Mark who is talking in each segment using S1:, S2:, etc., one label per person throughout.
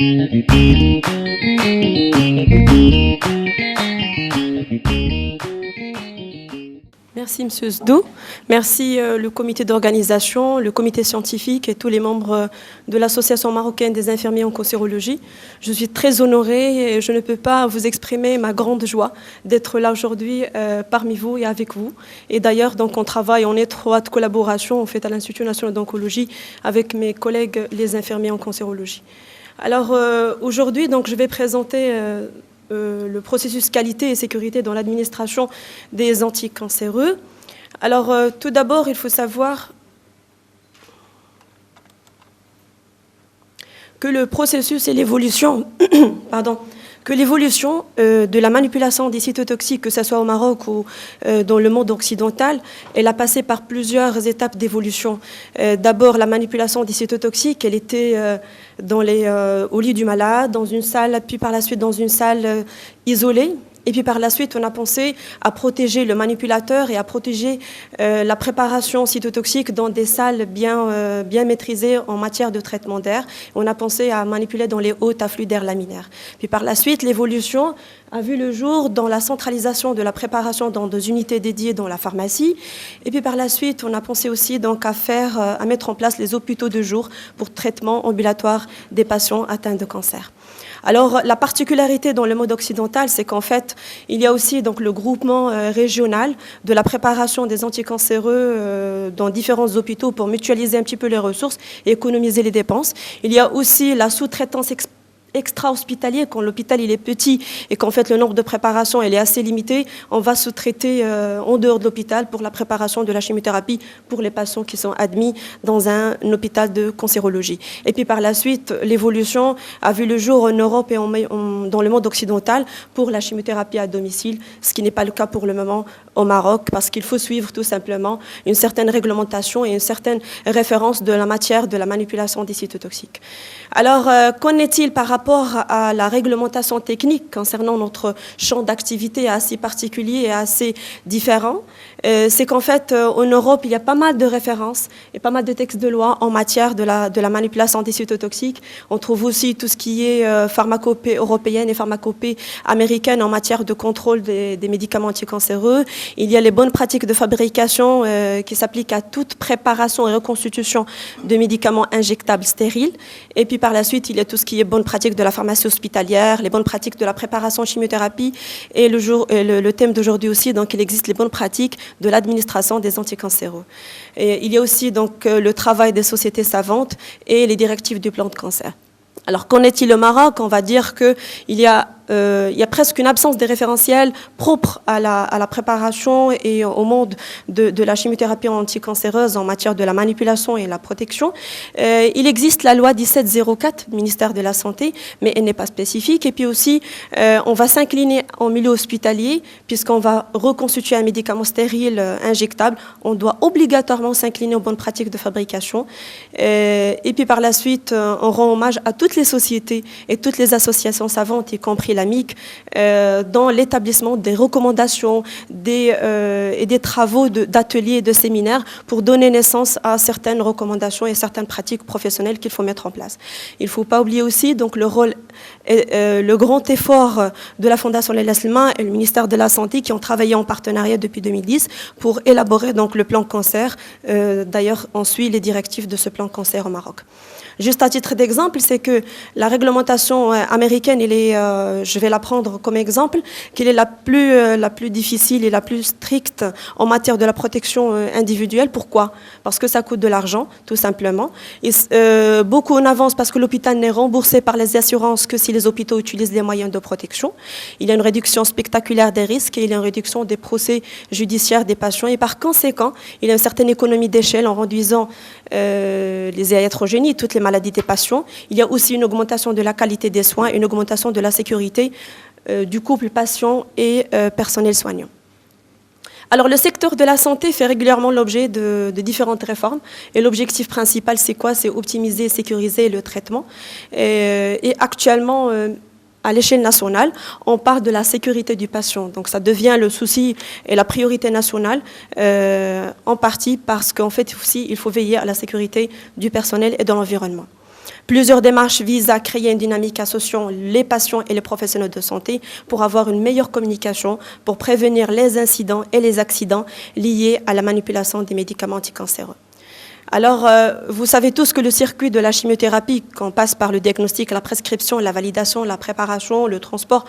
S1: Merci M. Zdou, merci le comité d'organisation, le comité scientifique et tous les membres de l'Association marocaine des infirmiers en cancérologie. Je suis très honorée et je ne peux pas vous exprimer ma grande joie d'être là aujourd'hui parmi vous et avec vous. Et d'ailleurs, donc, on travaille en étroite collaboration à l'Institut national d'oncologie avec mes collègues les infirmiers en cancérologie. Alors aujourd'hui, donc, je vais présenter le processus qualité et sécurité dans l'administration des anticancéreux. Alors, tout d'abord, il faut savoir que le processus et l'évolution de la manipulation des cytotoxiques, que ce soit au Maroc ou dans le monde occidental, elle a passé par plusieurs étapes d'évolution. D'abord, la manipulation des cytotoxiques, elle était au lit du malade, dans une salle, puis par la suite dans une salle isolée. Et puis par la suite, on a pensé à protéger le manipulateur et à protéger la préparation cytotoxique dans des salles bien maîtrisées en matière de traitement d'air. On a pensé à manipuler dans les hauts afflux d'air laminaire. Puis par la suite, l'évolution a vu le jour dans la centralisation de la préparation dans des unités dédiées dans la pharmacie. Et puis par la suite, on a pensé aussi donc à mettre en place les hôpitaux de jour pour traitement ambulatoire des patients atteints de cancer. Alors, la particularité dans le mode occidental, c'est qu'en fait, il y a aussi donc, le groupement régional de la préparation des anticancéreux dans différents hôpitaux pour mutualiser un petit peu les ressources et économiser les dépenses. Il y a aussi la sous-traitance extra-hospitalier, quand l'hôpital il est petit et qu'en fait le nombre de préparations il est assez limité, on va sous-traiter en dehors de l'hôpital pour la préparation de la chimiothérapie pour les patients qui sont admis dans un hôpital de cancérologie. Et puis par la suite, l'évolution a vu le jour en Europe et dans le monde occidental pour la chimiothérapie à domicile, ce qui n'est pas le cas pour le moment au Maroc, parce qu'il faut suivre tout simplement une certaine réglementation et une certaine référence de la matière de la manipulation des cytotoxiques. Alors, qu'en est-il par rapport à la réglementation technique concernant notre champ d'activité assez particulier et assez différent? C'est qu'en fait, en Europe, il y a pas mal de références et pas mal de textes de loi en matière de la manipulation des cytotoxiques. On trouve aussi tout ce qui est pharmacopée européenne et pharmacopée américaine en matière de contrôle des médicaments anticancéreux. Il y a les bonnes pratiques de fabrication qui s'appliquent à toute préparation et reconstitution de médicaments injectables stériles. Et puis par la suite, il y a tout ce qui est bonnes pratiques de la pharmacie hospitalière, les bonnes pratiques de la préparation en chimiothérapie et le thème d'aujourd'hui aussi, donc il existe les bonnes pratiques de l'administration des anticancéreux. Et il y a aussi donc le travail des sociétés savantes et les directives du plan de cancer. Alors, qu'en est-il au Maroc? On va dire qu'il y a presque une absence des référentiels propres à la préparation et au monde de la chimiothérapie anticancéreuse en matière de la manipulation et la protection. Il existe la loi 1704 du ministère de la Santé, mais elle n'est pas spécifique. Et puis aussi, on va s'incliner en milieu hospitalier, puisqu'on va reconstituer un médicament stérile injectable. On doit obligatoirement s'incliner aux bonnes pratiques de fabrication. Et puis par la suite, on rend hommage à toutes les sociétés et toutes les associations savantes, y compris l'AMIC, dans l'établissement des recommandations et des travaux d'ateliers et de séminaires pour donner naissance à certaines recommandations et certaines pratiques professionnelles qu'il faut mettre en place. Il ne faut pas oublier aussi donc, le grand effort de la Fondation Leila Slimane et le ministère de la Santé qui ont travaillé en partenariat depuis 2010 pour élaborer donc, le plan cancer. D'ailleurs, on suit les directives de ce plan cancer au Maroc. Juste à titre d'exemple, c'est que la réglementation américaine, je vais la prendre comme exemple, qu'elle est la plus difficile et la plus stricte en matière de la protection individuelle. Pourquoi? Parce que ça coûte de l'argent, tout simplement. Et, beaucoup en avance parce que l'hôpital n'est remboursé par les assurances que si les hôpitaux utilisent les moyens de protection. Il y a une réduction spectaculaire des risques et il y a une réduction des procès judiciaires des patients. Et par conséquent, il y a une certaine économie d'échelle en réduisant les iatrogénies, toutes les maladies des patients. Il y a aussi une augmentation de la qualité des soins, une augmentation de la sécurité du couple patient et personnel soignant. Alors, le secteur de la santé fait régulièrement l'objet de différentes réformes. Et l'objectif principal, c'est quoi? C'est optimiser et sécuriser le traitement. Et actuellement, à l'échelle nationale, on parle de la sécurité du patient. Donc, ça devient le souci et la priorité nationale, en partie parce qu'en fait, aussi, il faut veiller à la sécurité du personnel et de l'environnement. Plusieurs démarches visent à créer une dynamique associant les patients et les professionnels de santé pour avoir une meilleure communication, pour prévenir les incidents et les accidents liés à la manipulation des médicaments anticancéreux. Alors, vous savez tous que le circuit de la chimiothérapie, qu'on passe par le diagnostic, la prescription, la validation, la préparation, le transport,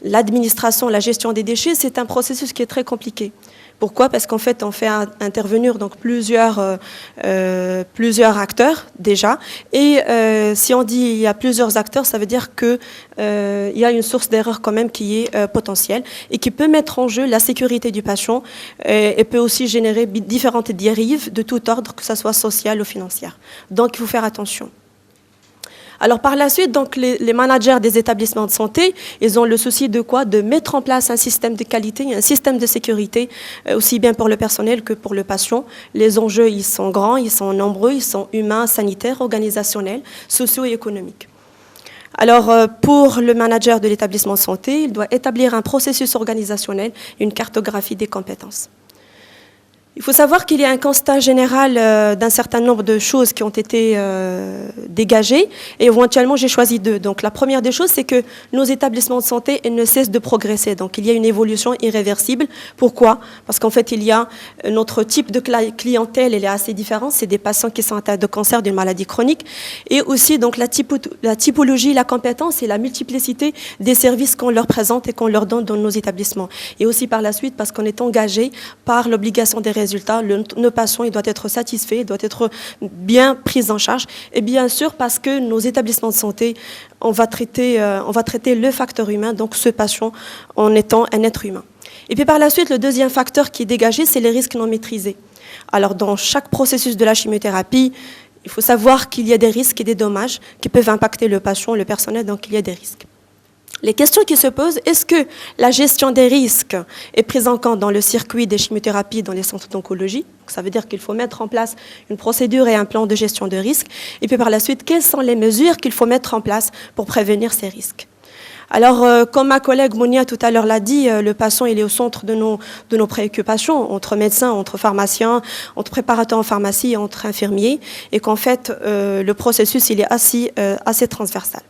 S1: l'administration, la gestion des déchets, c'est un processus qui est très compliqué. Pourquoi? Parce qu'en fait, on fait intervenir donc plusieurs acteurs déjà. Et si on dit il y a plusieurs acteurs, ça veut dire que il y a une source d'erreur quand même qui est potentielle et qui peut mettre en jeu la sécurité du patient et peut aussi générer différentes dérives de tout ordre, que ce soit social ou financière. Donc, il faut faire attention. Alors par la suite, donc, les managers des établissements de santé, ils ont le souci de quoi? De mettre en place un système de qualité, un système de sécurité, aussi bien pour le personnel que pour le patient. Les enjeux, ils sont grands, ils sont nombreux, ils sont humains, sanitaires, organisationnels, sociaux et économiques. Alors, pour le manager de l'établissement de santé, il doit établir un processus organisationnel, une cartographie des compétences. Il faut savoir qu'il y a un constat général d'un certain nombre de choses qui ont été dégagées et éventuellement j'ai choisi deux. Donc la première des choses, c'est que nos établissements de santé ne cessent de progresser. Donc il y a une évolution irréversible. Pourquoi? Parce qu'en fait il y a notre type de clientèle, elle est assez différente. C'est des patients qui sont atteints de cancer, d'une maladie chronique, et aussi donc la typologie, la compétence et la multiplicité des services qu'on leur présente et qu'on leur donne dans nos établissements. Et aussi par la suite parce qu'on est engagé par l'obligation des résultats. Nos patients, il doit être satisfait, il doit être bien pris en charge. Et bien sûr, parce que nos établissements de santé, on va traiter le facteur humain, donc ce patient, en étant un être humain. Et puis par la suite, le deuxième facteur qui est dégagé, c'est les risques non maîtrisés. Alors, dans chaque processus de la chimiothérapie, il faut savoir qu'il y a des risques et des dommages qui peuvent impacter le patient, le personnel, donc il y a des risques. Les questions qui se posent, est-ce que la gestion des risques est prise en compte dans le circuit des chimiothérapies dans les centres d'oncologie? Ça veut dire qu'il faut mettre en place une procédure et un plan de gestion de risques. Et puis par la suite, quelles sont les mesures qu'il faut mettre en place pour prévenir ces risques? Alors, comme ma collègue Mounia tout à l'heure l'a dit, le patient il est au centre de nos préoccupations, entre médecins, entre pharmaciens, entre préparateurs en pharmacie, entre infirmiers, et qu'en fait, le processus il est assez transversal.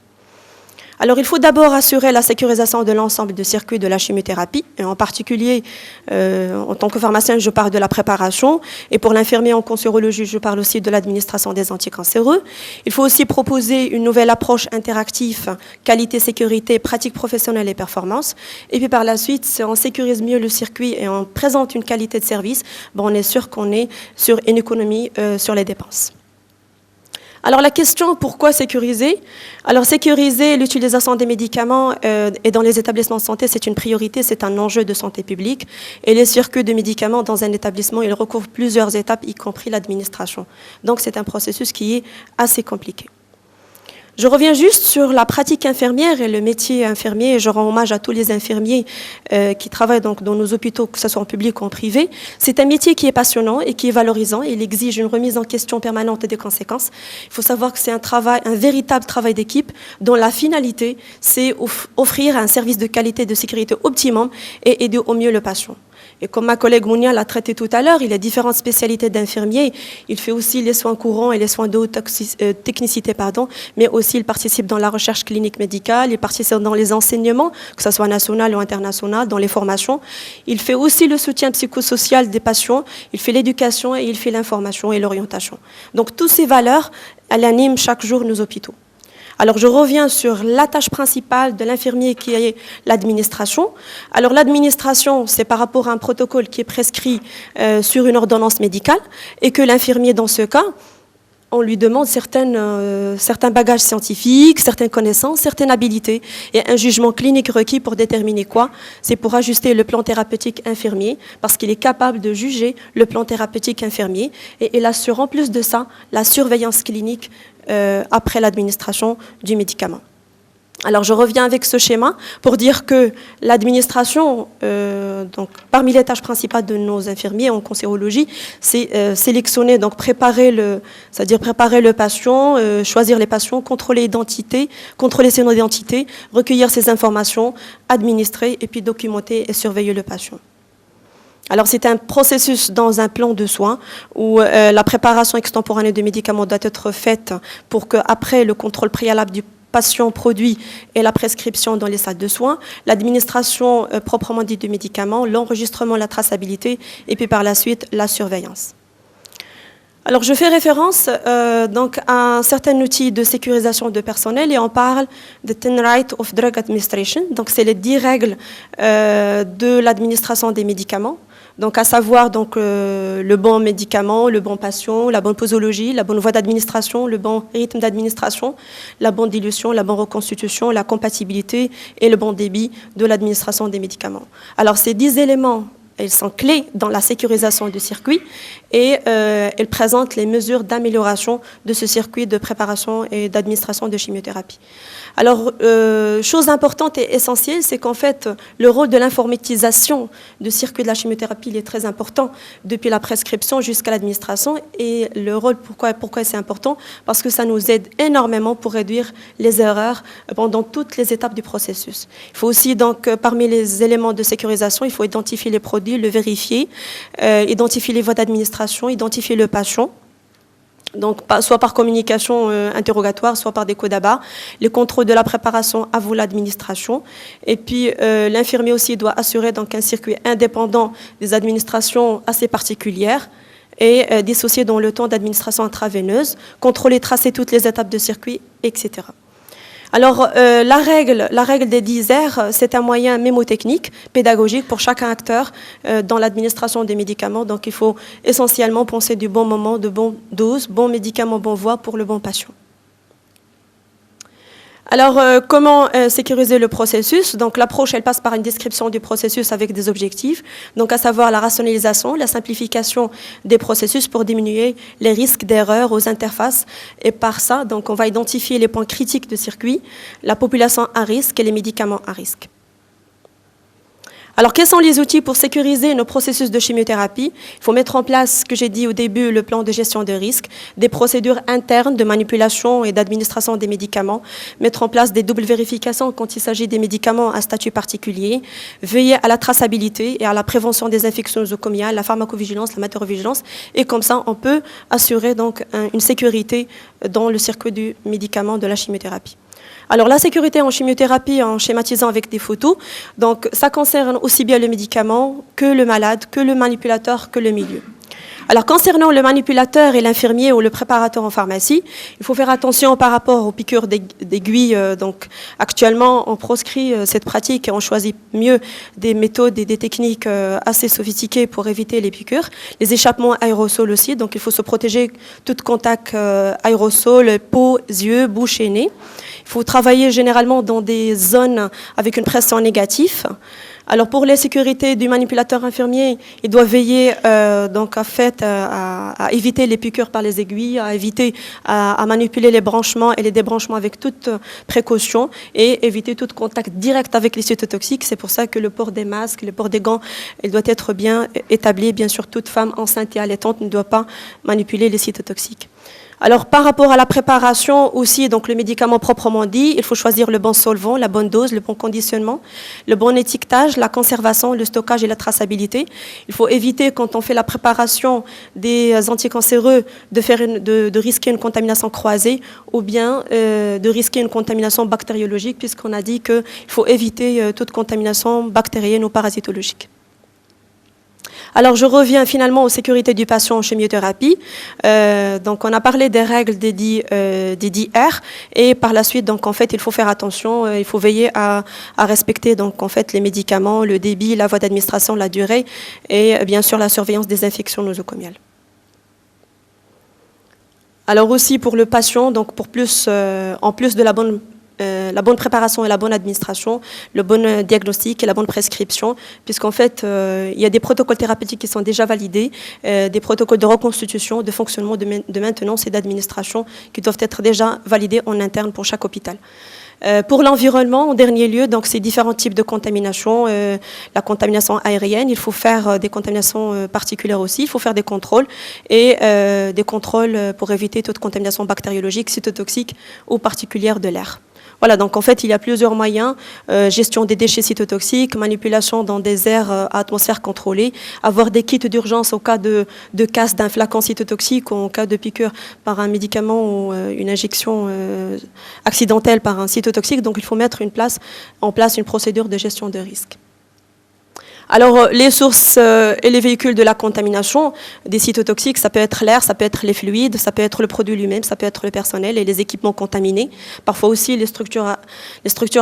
S1: Alors, il faut d'abord assurer la sécurisation de l'ensemble du circuit de la chimiothérapie. Et en particulier, en tant que pharmacien, je parle de la préparation. Et pour l'infirmier en cancérologie, je parle aussi de l'administration des anticancéreux. Il faut aussi proposer une nouvelle approche interactive, qualité, sécurité, pratique professionnelle et performance. Et puis par la suite, si on sécurise mieux le circuit et on présente une qualité de service, on est sûr qu'on est sur une économie sur les dépenses. Alors la question, pourquoi sécuriser? Alors sécuriser l'utilisation des médicaments et dans les établissements de santé, c'est une priorité, c'est un enjeu de santé publique. Et les circuits de médicaments dans un établissement, ils recouvrent plusieurs étapes, y compris l'administration. Donc c'est un processus qui est assez compliqué. Je reviens juste sur la pratique infirmière et le métier infirmier. Et je rends hommage à tous les infirmiers qui travaillent donc dans nos hôpitaux, que ce soit en public ou en privé. C'est un métier qui est passionnant et qui est valorisant. Il exige une remise en question permanente des conséquences. Il faut savoir que c'est un véritable travail d'équipe dont la finalité, c'est offrir un service de qualité et de sécurité optimum et aider au mieux le patient. Et comme ma collègue Mounia l'a traité tout à l'heure, il y a différentes spécialités d'infirmiers. Il fait aussi les soins courants et les soins de haute technicité, mais aussi il participe dans la recherche clinique médicale, il participe dans les enseignements, que ce soit national ou international, dans les formations. Il fait aussi le soutien psychosocial des patients, il fait l'éducation et il fait l'information et l'orientation. Donc toutes ces valeurs, elles animent chaque jour nos hôpitaux. Alors, je reviens sur la tâche principale de l'infirmier qui est l'administration. Alors, l'administration, c'est par rapport à un protocole qui est prescrit sur une ordonnance médicale et que l'infirmier, dans ce cas, on lui demande certains bagages scientifiques, certaines connaissances, certaines habilités et un jugement clinique requis pour déterminer quoi? C'est pour ajuster le plan thérapeutique infirmier parce qu'il est capable de juger le plan thérapeutique infirmier et il assure en plus de ça la surveillance clinique après l'administration du médicament. Alors, je reviens avec ce schéma pour dire que l'administration, donc parmi les tâches principales de nos infirmiers en cancérologie, c'est sélectionner, donc préparer le patient, choisir les patients, contrôler ses noms d'identité, recueillir ses informations, administrer et puis documenter et surveiller le patient. Alors, c'est un processus dans un plan de soins où la préparation extemporanée de médicaments doit être faite pour qu'après le contrôle préalable du patient produit et la prescription dans les salles de soins, l'administration proprement dite du médicament, l'enregistrement, la traçabilité et puis par la suite la surveillance. Alors je fais référence donc à un certain outil de sécurisation de personnel et on parle de 10 Rights of Drug Administration. Donc c'est les 10 règles de l'administration des médicaments. Donc à savoir donc le bon médicament, le bon patient, la bonne posologie, la bonne voie d'administration, le bon rythme d'administration, la bonne dilution, la bonne reconstitution, la compatibilité et le bon débit de l'administration des médicaments. Alors ces 10 éléments, elles sont clés dans la sécurisation du circuit et elles présentent les mesures d'amélioration de ce circuit de préparation et d'administration de chimiothérapie. Alors, chose importante et essentielle, c'est qu'en fait, le rôle de l'informatisation du circuit de la chimiothérapie il est très important depuis la prescription jusqu'à l'administration. Et le rôle, pourquoi c'est important? Parce que ça nous aide énormément pour réduire les erreurs pendant toutes les étapes du processus. Il faut aussi, donc, parmi les éléments de sécurisation, il faut identifier les produits, le vérifier, identifier les voies d'administration, identifier le patient. Donc, soit par communication interrogatoire, soit par des codes à bas, les contrôles de la préparation à vous l'administration. Et puis, l'infirmier aussi doit assurer donc un circuit indépendant des administrations assez particulières et dissocié dans le temps d'administration intraveineuse, contrôler, tracer toutes les étapes de circuit, etc. Alors, la règle des 10 R, c'est un moyen mémotechnique, pédagogique pour chaque acteur dans l'administration des médicaments. Donc, il faut essentiellement penser du bon moment, de bonne dose, bon médicament, bonne voie pour le bon patient. Alors, comment sécuriser le processus? Donc, l'approche, elle passe par une description du processus avec des objectifs, donc à savoir la rationalisation, la simplification des processus pour diminuer les risques d'erreurs aux interfaces. Et par ça, donc, on va identifier les points critiques du circuit, la population à risque et les médicaments à risque. Alors, quels sont les outils pour sécuriser nos processus de chimiothérapie? Il faut mettre en place, ce que j'ai dit au début, le plan de gestion de risque, des procédures internes de manipulation et d'administration des médicaments, mettre en place des doubles vérifications quand il s'agit des médicaments à statut particulier, veiller à la traçabilité et à la prévention des infections nosocomiales, la pharmacovigilance, la matérovigilance, et comme ça, on peut assurer donc une sécurité dans le circuit du médicament de la chimiothérapie. Alors, la sécurité en chimiothérapie, en schématisant avec des photos, donc ça concerne aussi bien le médicament que le malade, que le manipulateur, que le milieu. Alors, concernant le manipulateur et l'infirmier ou le préparateur en pharmacie, il faut faire attention par rapport aux piqûres d'aiguilles. Donc, actuellement, on proscrit cette pratique et on choisit mieux des méthodes et des techniques assez sophistiquées pour éviter les piqûres. Les échappements aérosols aussi, donc il faut se protéger tout contact aérosol, peau, yeux, bouche et nez. Il faut travailler généralement dans des zones avec une pression négative. Alors pour les sécurités du manipulateur infirmier, il doit veiller donc à éviter les piqûres par les aiguilles, à éviter à manipuler les branchements et les débranchements avec toute précaution et éviter tout contact direct avec les cytotoxiques. C'est pour ça que le port des masques, le port des gants, il doit être bien établi. Bien sûr, toute femme enceinte et allaitante ne doit pas manipuler les cytotoxiques. Alors, par rapport à la préparation aussi, donc le médicament proprement dit, il faut choisir le bon solvant, la bonne dose, le bon conditionnement, le bon étiquetage, la conservation, le stockage et la traçabilité. Il faut éviter, quand on fait la préparation des anticancéreux, de risquer une contamination croisée ou bien de risquer une contamination bactériologique, puisqu'on a dit qu'il faut éviter toute contamination bactérienne ou parasitologique. Alors, je reviens finalement aux sécurités du patient en chimiothérapie. Donc, on a parlé des règles des 10 R et par la suite, donc, en fait, il faut faire attention, il faut veiller à respecter, donc, en fait, les médicaments, le débit, la voie d'administration, la durée et, bien sûr, la surveillance des infections nosocomiales. Alors, aussi pour le patient, donc, en plus de la bonne préparation et la bonne administration, le bon diagnostic et la bonne prescription, puisqu'en fait, il y a des protocoles thérapeutiques qui sont déjà validés, des protocoles de reconstitution, de fonctionnement, de maintenance et d'administration qui doivent être déjà validés en interne pour chaque hôpital. Pour l'environnement, en dernier lieu, donc ces différents types de contamination, la contamination aérienne, il faut faire des contaminations particulières aussi, il faut faire des contrôles et des contrôles pour éviter toute contamination bactériologique, cytotoxique ou particulière de l'air. Voilà, donc en fait, il y a plusieurs moyens. Gestion des déchets cytotoxiques, manipulation dans des aires à atmosphère contrôlée, avoir des kits d'urgence au cas de casse d'un flacon cytotoxique ou en cas de piqûre par un médicament ou une injection accidentelle par un cytotoxique. Donc il faut mettre en place une procédure de gestion de risque. Alors, les sources et les véhicules de la contamination des cytotoxiques, ça peut être l'air, ça peut être les fluides, ça peut être le produit lui-même, ça peut être le personnel et les équipements contaminés. Parfois aussi les structures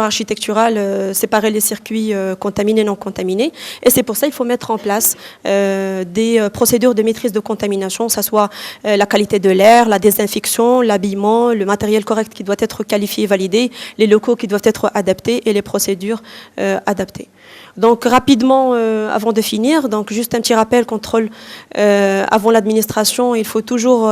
S1: architecturales, séparer les circuits contaminés et non contaminés. Et c'est pour ça qu'il faut mettre en place des procédures de maîtrise de contamination, que ce soit la qualité de l'air, la désinfection, l'habillement, le matériel correct qui doit être qualifié et validé, les locaux qui doivent être adaptés et les procédures adaptées. Donc rapidement, avant de finir, donc juste un petit rappel, contrôle avant l'administration, il faut toujours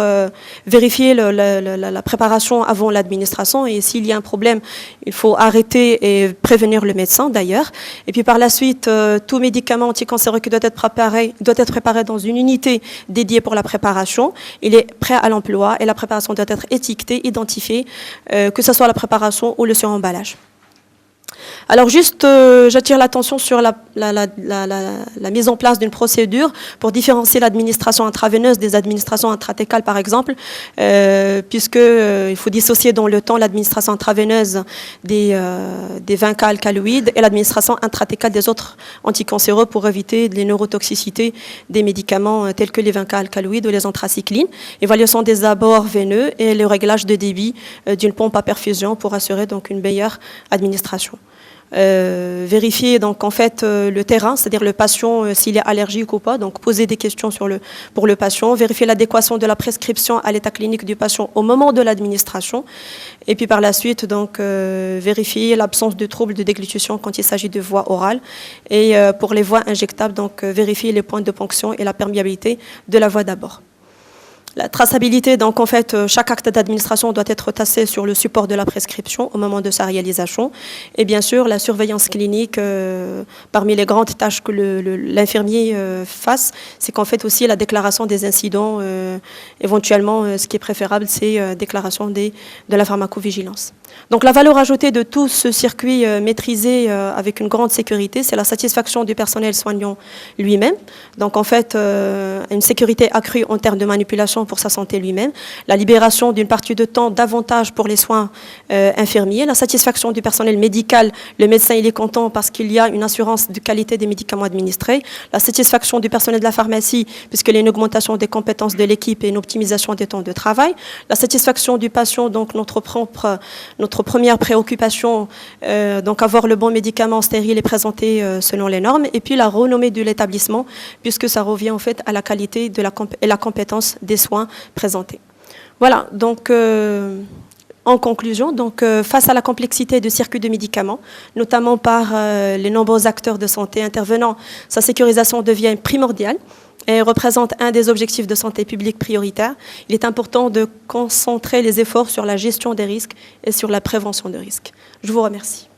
S1: vérifier la préparation avant l'administration et s'il y a un problème, il faut arrêter et prévenir le médecin d'ailleurs. Et puis par la suite, tout médicament anticancéreux qui doit être préparé dans une unité dédiée pour la préparation, il est prêt à l'emploi et la préparation doit être étiquetée, identifiée, que ce soit la préparation ou le suremballage. Alors juste, j'attire l'attention sur la mise en place d'une procédure pour différencier l'administration intraveineuse des administrations intrathécales, par exemple, puisqu'il faut dissocier dans le temps l'administration intraveineuse des 20 cas alcaloïdes et l'administration intrathécale des autres anticancéreux pour éviter les neurotoxicités des médicaments tels que les 20 cas alcaloïdes ou les anthracyclines, évaluation des abords veineux et le réglage de débit d'une pompe à perfusion pour assurer donc une meilleure administration. Vérifier donc en fait le terrain, c'est-à-dire le patient s'il est allergique ou pas, donc poser des questions pour le patient, vérifier l'adéquation de la prescription à l'état clinique du patient au moment de l'administration, et puis par la suite donc vérifier l'absence de troubles de déglutition quand il s'agit de voies orales, et pour les voies injectables donc vérifier les points de ponction et la perméabilité de la voie d'abord. La traçabilité, donc en fait, chaque acte d'administration doit être tassé sur le support de la prescription au moment de sa réalisation. Et bien sûr, la surveillance clinique, parmi les grandes tâches que l'infirmier fasse, c'est qu'en fait aussi la déclaration des incidents, éventuellement, ce qui est préférable, c'est déclaration de la pharmacovigilance. Donc la valeur ajoutée de tout ce circuit maîtrisé avec une grande sécurité, c'est la satisfaction du personnel soignant lui-même. Donc en fait, une sécurité accrue en termes de manipulation pour sa santé lui-même, la libération d'une partie de temps davantage pour les soins infirmiers, la satisfaction du personnel médical, le médecin il est content parce qu'il y a une assurance de qualité des médicaments administrés, la satisfaction du personnel de la pharmacie puisqu'il y a une augmentation des compétences de l'équipe et une optimisation des temps de travail, la satisfaction du patient, donc notre première préoccupation, donc avoir le bon médicament stérile et présenté selon les normes, et puis la renommée de l'établissement puisque ça revient en fait à la qualité et la compétence des soins présentés. Voilà, donc en conclusion, donc, face à la complexité du circuit de médicaments, notamment par les nombreux acteurs de santé intervenants, sa sécurisation devient primordiale et représente un des objectifs de santé publique prioritaires. Il est important de concentrer les efforts sur la gestion des risques et sur la prévention des risques. Je vous remercie.